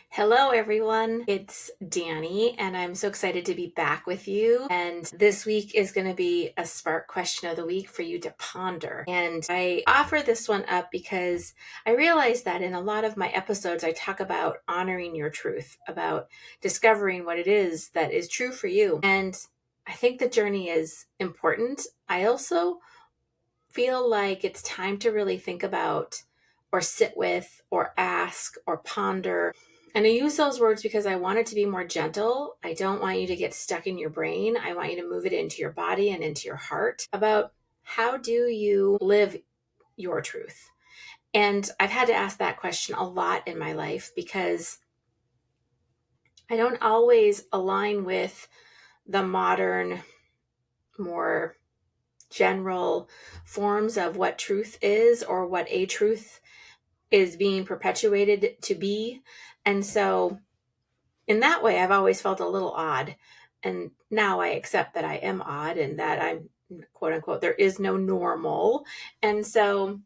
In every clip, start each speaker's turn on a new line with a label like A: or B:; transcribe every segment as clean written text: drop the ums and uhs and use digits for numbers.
A: Hello, everyone. It's Dani, and I'm so excited to be back with you. And this week is going to be a spark question of the week for you to ponder. And I offer this one up because I realize that in a lot of my episodes, I talk about honoring your truth, about discovering what it is that is true for you. And I think the journey is important. I also feel like it's time to really think about or sit with or ask or ponder. And I use those words because I want it to be more gentle. I don't want you to get stuck in your brain. I want you to move it into your body and into your heart about how do you live your truth? And I've had to ask that question a lot in my life because I don't always align with the modern, more general forms of what truth is or what a truth is being perpetuated to be. And so in that way, I've always felt a little odd. And now I accept that I am odd and that I'm, quote unquote, there is no normal. And so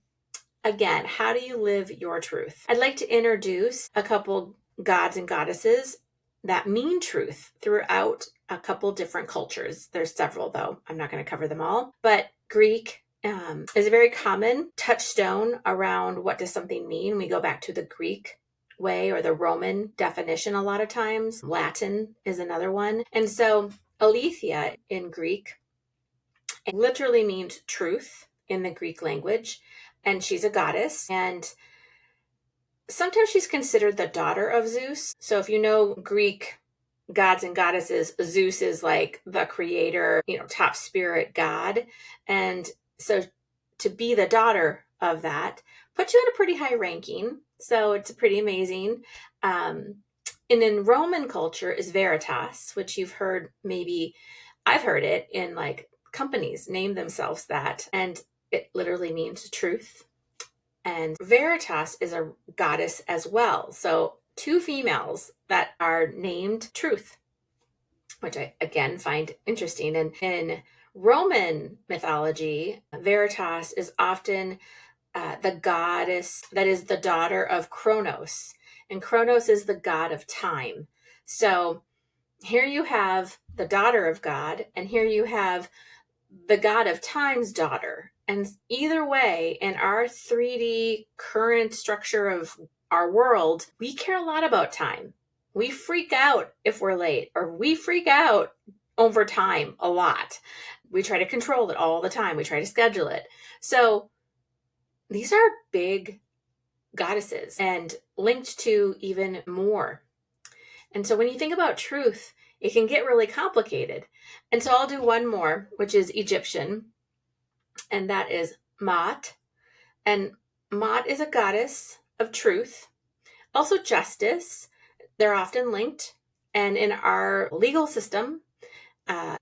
A: again, how do you live your truth? I'd like to introduce a couple gods and goddesses that mean truth throughout a couple different cultures. There's several, though. I'm not going to cover them all. But Greek is a very common touchstone around what does something mean. We go back to the Greek way or the Roman definition a lot of times. Latin is another one. And so Aletheia in Greek literally means truth in the Greek language. And she's a goddess. And sometimes she's considered the daughter of Zeus. So if you know Greek gods and goddesses, Zeus is like the creator, top spirit god. And so to be the daughter of that puts you at a pretty high ranking. So it's pretty amazing. And in Roman culture is Veritas, which you've heard, maybe I've heard it in like companies name themselves that. And it literally means truth. And Veritas is a goddess as well. So two females that are named Truth, which I again find interesting. And in Roman mythology, Veritas is often the goddess that is the daughter of Kronos. And Kronos is the god of time. So here you have the daughter of God, and here you have the god of time's daughter. And either way, in our 3D current structure of our world, we care a lot about time. We freak out if we're late, or we freak out over time a lot. We try to control it all the time. We try to schedule it. So these are big goddesses and linked to even more. And so when you think about truth, it can get really complicated. And so I'll do one more, which is Egyptian, and that is Maat. And Maat is a goddess of truth, also justice. They're often linked. And in our legal system,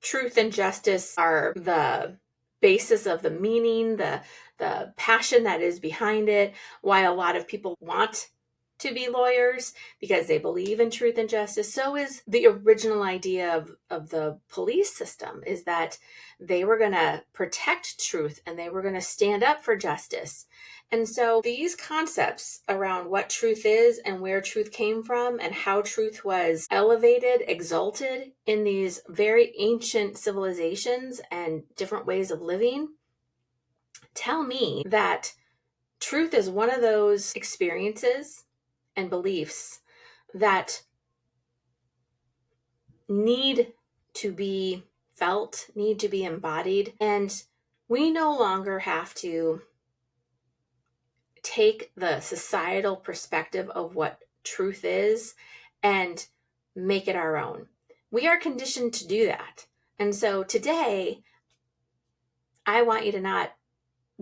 A: truth and justice are the basis of the meaning, the passion that is behind it, why a lot of people want to be lawyers because they believe in truth and justice. So is the original idea of the police system, is that they were going to protect truth and they were going to stand up for justice. And so these concepts around what truth is and where truth came from and how truth was elevated, exalted in these very ancient civilizations and different ways of living tell me that truth is one of those experiences and beliefs that need to be felt, need to be embodied. And we no longer have to take the societal perspective of what truth is and make it our own. We are conditioned to do that. And so today, I want you to not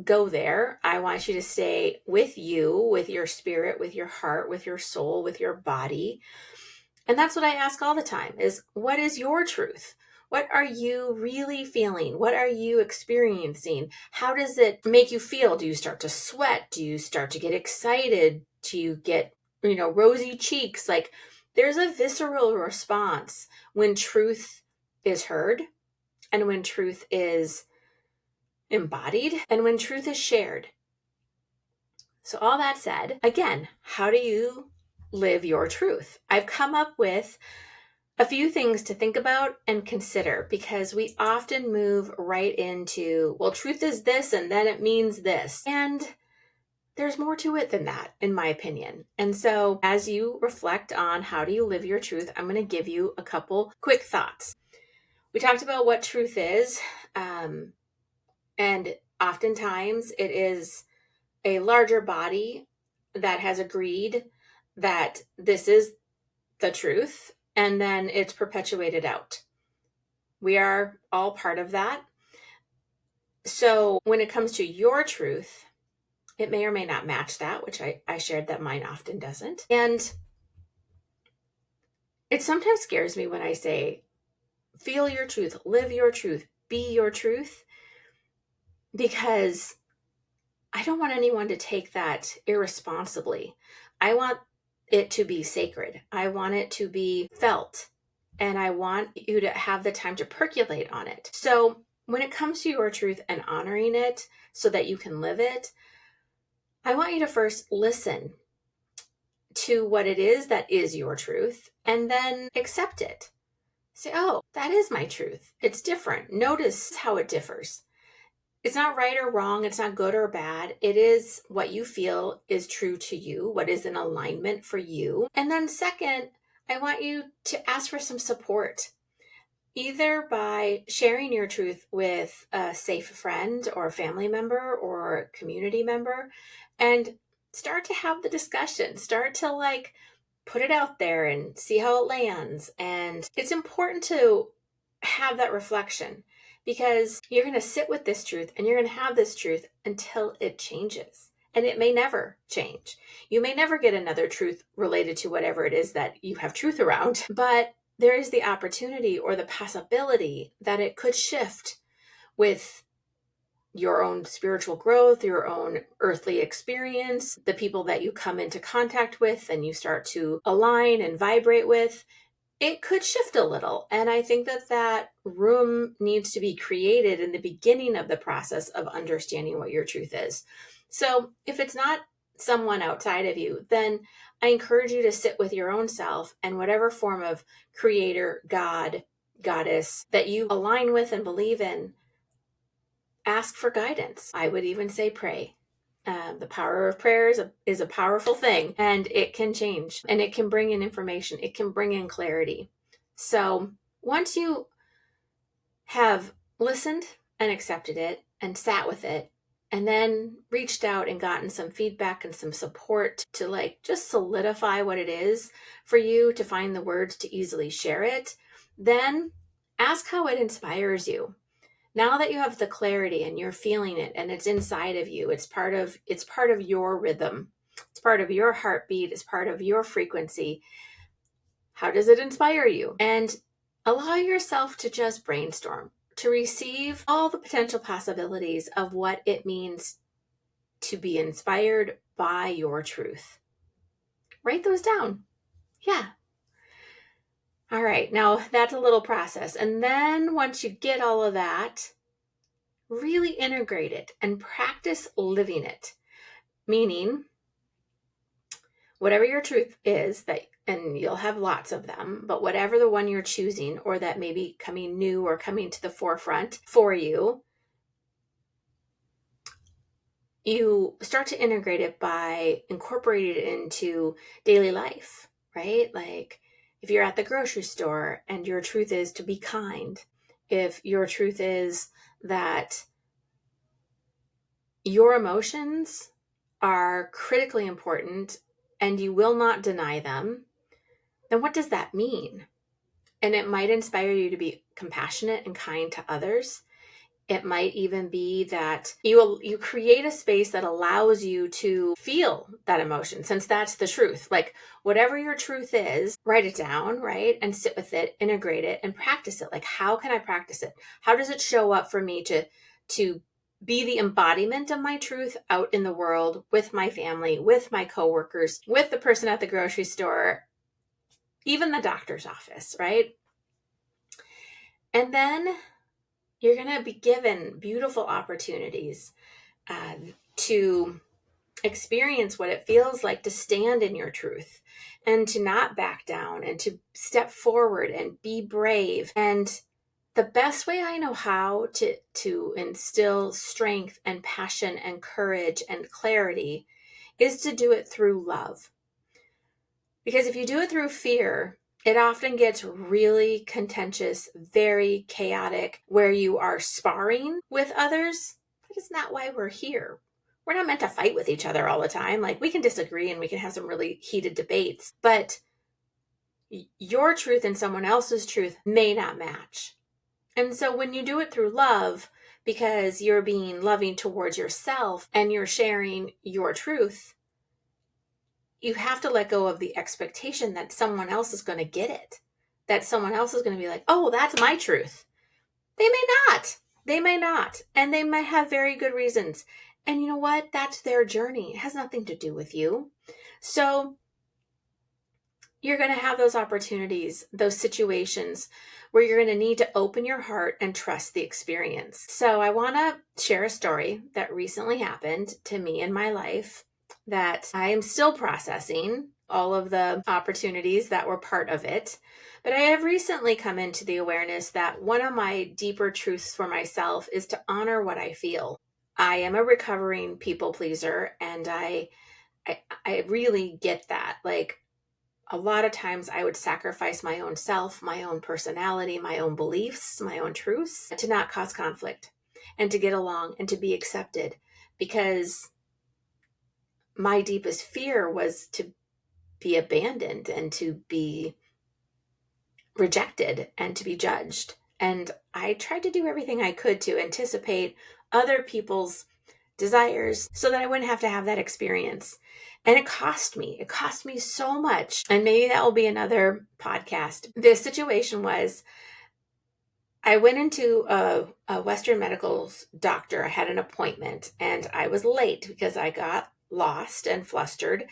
A: go there. I want you to stay with you, with your spirit, with your heart, with your soul, with your body. And that's what I ask all the time is, what is your truth? What are you really feeling? What are you experiencing? How does it make you feel? Do you start to sweat? Do you start to get excited? Do you get, rosy cheeks? Like, there's a visceral response when truth is heard and when truth is embodied and when truth is shared. So all that said, again, how do you live your truth. I've come up with a few things to think about and consider, because we often move right into, well, truth is this, and then it means this. And there's more to it than that, in my opinion. And so as you reflect on how do you live your truth, I'm going to give you a couple quick thoughts. We talked about what truth is. And oftentimes it is a larger body that has agreed that this is the truth, and then it's perpetuated out. We are all part of that. So when it comes to your truth, it may or may not match that, which I shared that mine often doesn't. And it sometimes scares me when I say, feel your truth, live your truth, be your truth, because I don't want anyone to take that irresponsibly. I want it to be sacred. I want it to be felt. And I want you to have the time to percolate on it. So when it comes to your truth and honoring it so that you can live it, I want you to first listen to what it is that is your truth, and then accept it. Say, oh, that is my truth. It's different. Notice how it differs. It's not right or wrong. It's not good or bad. It is what you feel is true to you, what is in alignment for you. And then second, I want you to ask for some support, either by sharing your truth with a safe friend or family member or community member, and start to have the discussion, start to put it out there and see how it lands. And it's important to have that reflection, because you're going to sit with this truth and you're going to have this truth until it changes. And it may never change. You may never get another truth related to whatever it is that you have truth around, but there is the opportunity or the possibility that it could shift with your own spiritual growth, your own earthly experience, the people that you come into contact with and you start to align and vibrate with. It could shift a little. And I think that room needs to be created in the beginning of the process of understanding what your truth is. So if it's not someone outside of you, then I encourage you to sit with your own self and whatever form of creator, God, goddess that you align with and believe in. Ask for guidance. I would even say pray. The power of prayer is a powerful thing, and it can change, and it can bring in information. It can bring in clarity. So once you have listened and accepted it and sat with it, and then reached out and gotten some feedback and some support to just solidify what it is for you, to find the words to easily share it, then ask how it inspires you. Now that you have the clarity and you're feeling it and it's inside of you, it's part of your rhythm. It's part of your heartbeat. It's part of your frequency. How does it inspire you? And allow yourself to just brainstorm, to receive all the potential possibilities of what it means to be inspired by your truth. Write those down. Yeah. All right. Now that's a little process. And then once you get all of that, really integrate it and practice living it. Meaning, whatever your truth is, and you'll have lots of them, but whatever the one you're choosing or that may be coming new or coming to the forefront for you, you start to integrate it by incorporating it into daily life, right? Like if you're at the grocery store and your truth is to be kind, if your truth is that your emotions are critically important and you will not deny them, then what does that mean? And it might inspire you to be compassionate and kind to others. It might even be that you create a space that allows you to feel that emotion, since that's the truth. Like whatever your truth is, write it down, right? And sit with it, integrate it, and practice it. Like, how can I practice it? How does it show up for me to be the embodiment of my truth out in the world with my family, with my coworkers, with the person at the grocery store, even the doctor's office, right? And then you're going to be given beautiful opportunities to experience what it feels like to stand in your truth and to not back down and to step forward and be brave. And the best way I know how to instill strength and passion and courage and clarity is to do it through love. Because if you do it through fear, it often gets really contentious, very chaotic, where you are sparring with others. That is not why we're here. We're not meant to fight with each other all the time. Like, we can disagree and we can have some really heated debates, but your truth and someone else's truth may not match. And so when you do it through love, because you're being loving towards yourself and you're sharing your truth, you have to let go of the expectation that someone else is going to get it, that someone else is going to be like, oh, that's my truth. They may not. They may not. And they might have very good reasons. And you know what? That's their journey. It has nothing to do with you. So you're going to have those opportunities, those situations where you're going to need to open your heart and trust the experience. So I want to share a story that recently happened to me in my life that I am still processing all of the opportunities that were part of it. But I have recently come into the awareness that one of my deeper truths for myself is to honor what I feel. I am a recovering people pleaser, and I really get that. Like, a lot of times I would sacrifice my own self, my own personality, my own beliefs, my own truths to not cause conflict and to get along and to be accepted, because my deepest fear was to be abandoned and to be rejected and to be judged. And I tried to do everything I could to anticipate other people's desires so that I wouldn't have to have that experience. And it cost me so much. And maybe that will be another podcast. This situation was, I went into a Western medical's doctor. I had an appointment and I was late because I got lost and flustered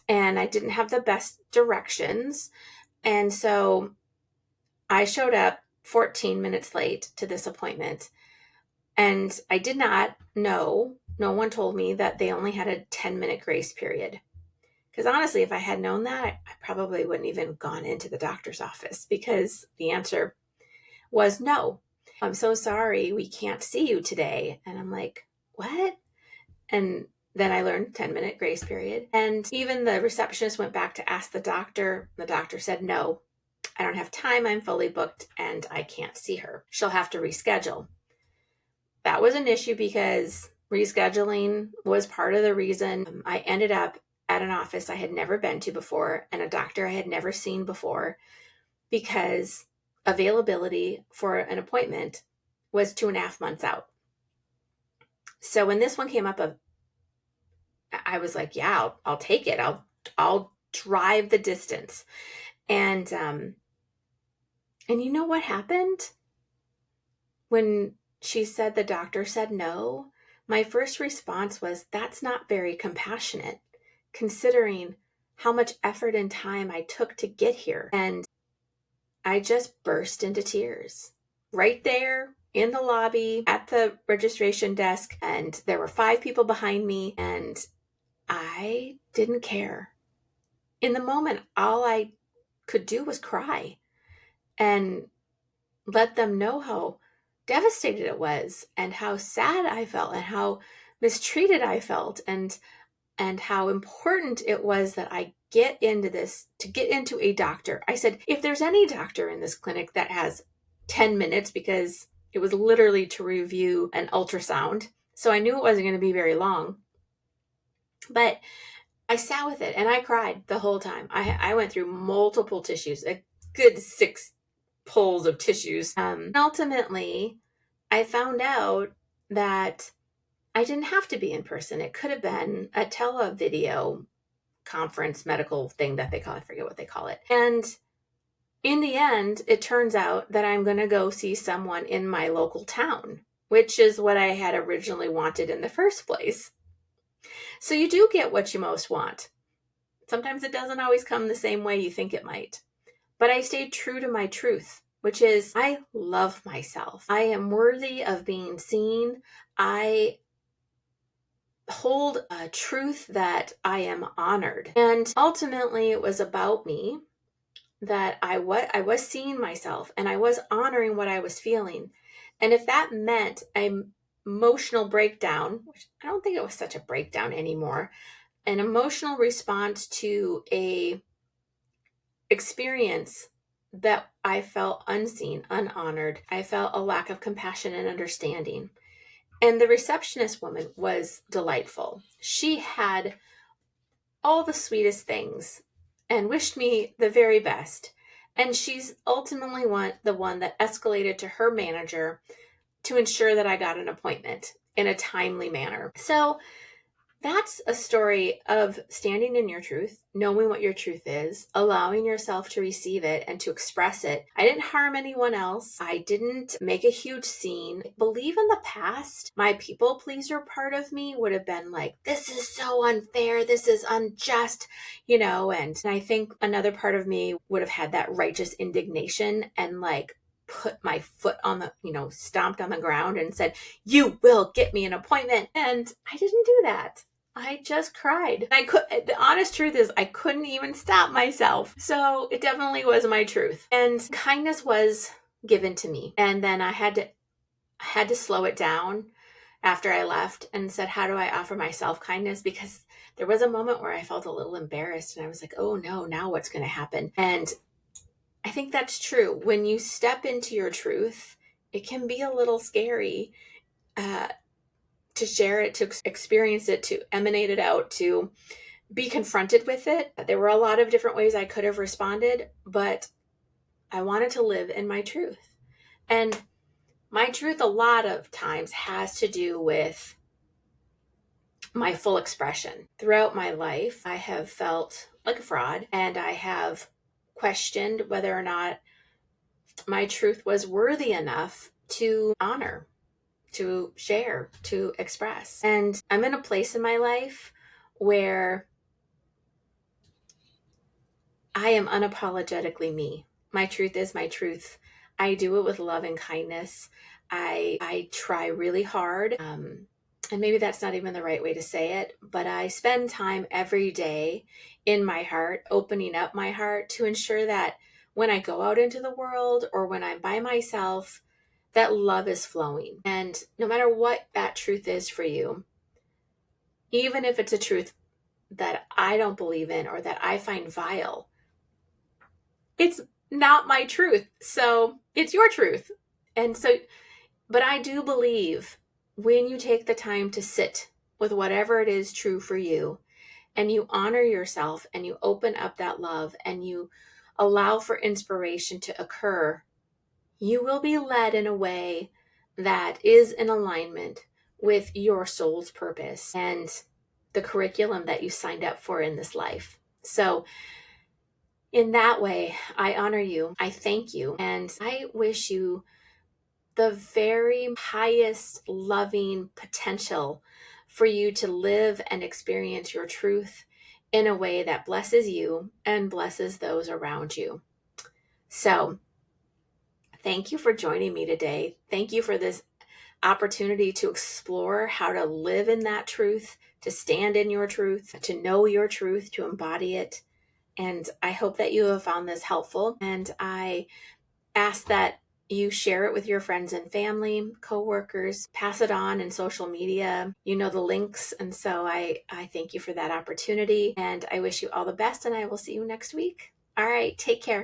A: and I didn't have the best directions. And so I showed up 14 minutes late to this appointment. And I did not know, no one told me that they only had a 10-minute grace period. Because honestly, if I had known that, I probably wouldn't even gone into the doctor's office, because the answer was no. I'm so sorry, we can't see you today. And I'm like, what? And then I learned 10-minute grace period. And even the receptionist went back to ask the doctor. The doctor said, no, I don't have time. I'm fully booked and I can't see her. She'll have to reschedule. That was an issue because rescheduling was part of the reason I ended up at an office I had never been to before and a doctor I had never seen before, because availability for an appointment was 2.5 months out. So when this one came up, I was like, yeah, I'll take it. I'll drive the distance. And you know what happened? When she said the doctor said no, my first response was, that's not very compassionate, considering how much effort and time I took to get here. And I just burst into tears right there in the lobby at the registration desk. And there were 5 people behind me and I didn't care. In the moment, all I could do was cry and let them know how devastated it was and how sad I felt and how mistreated I felt, and how important it was that I get into this, to get into a doctor. I said, if there's any doctor in this clinic that has 10 minutes, because it was literally to review an ultrasound, so I knew it wasn't going to be very long, but I sat with it and I cried the whole time. I went through multiple tissues, a good 6 pulls of tissues. Ultimately, I found out that I didn't have to be in person. It could have been a televideo conference medical thing that they call it. I forget what they call it. And in the end, it turns out that I'm going to go see someone in my local town, which is what I had originally wanted in the first place. So you do get what you most want. Sometimes it doesn't always come the same way you think it might. But I stayed true to my truth, which is, I love myself. I am worthy of being seen. I hold a truth that I am honored. And ultimately, it was about me, that I was seeing myself and I was honoring what I was feeling. And if that meant an emotional breakdown, which I don't think it was such a breakdown anymore, an emotional response to a experience that I felt unseen, unhonored, I felt a lack of compassion and understanding. And the receptionist woman was delightful. She had all the sweetest things and wished me the very best. And she's ultimately the one that escalated to her manager to ensure that I got an appointment in a timely manner. So that's a story of standing in your truth, knowing what your truth is, allowing yourself to receive it and to express it. I didn't harm anyone else. I didn't make a huge scene. I believe in the past, my people pleaser part of me would have been like, this is so unfair. This is unjust, and I think another part of me would have had that righteous indignation and like put my foot on the, stomped on the ground and said, you will get me an appointment. And I didn't do that. I just cried. The honest truth is I couldn't even stop myself. So it definitely was my truth. And kindness was given to me. And then I had to slow it down after I left and said, how do I offer myself kindness? Because there was a moment where I felt a little embarrassed and I was like, oh no, now what's going to happen? And I think that's true. When you step into your truth, it can be a little scary. To share it, to experience it, to emanate it out, to be confronted with it. There were a lot of different ways I could have responded, but I wanted to live in my truth. And my truth a lot of times has to do with my full expression. Throughout my life, I have felt like a fraud, and I have questioned whether or not my truth was worthy enough to honor, to share, to express. And I'm in a place in my life where I am unapologetically me. My truth is my truth. I do it with love and kindness. I try really hard. And maybe that's not even the right way to say it, but I spend time every day in my heart, opening up my heart to ensure that when I go out into the world or when I'm by myself, that love is flowing. And no matter what that truth is for you, even if it's a truth that I don't believe in or that I find vile, it's not my truth. So it's your truth. And so, but I do believe when you take the time to sit with whatever it is true for you and you honor yourself and you open up that love and you allow for inspiration to occur, you will be led in a way that is in alignment with your soul's purpose and the curriculum that you signed up for in this life. So in that way, I honor you, I thank you, and I wish you the very highest loving potential for you to live and experience your truth in a way that blesses you and blesses those around you. So, thank you for joining me today. Thank you for this opportunity to explore how to live in that truth, to stand in your truth, to know your truth, to embody it. And I hope that you have found this helpful. And I ask that you share it with your friends and family, coworkers, pass it on in social media. You know the links. And so I thank you for that opportunity. And I wish you all the best. And I will see you next week. All right. Take care.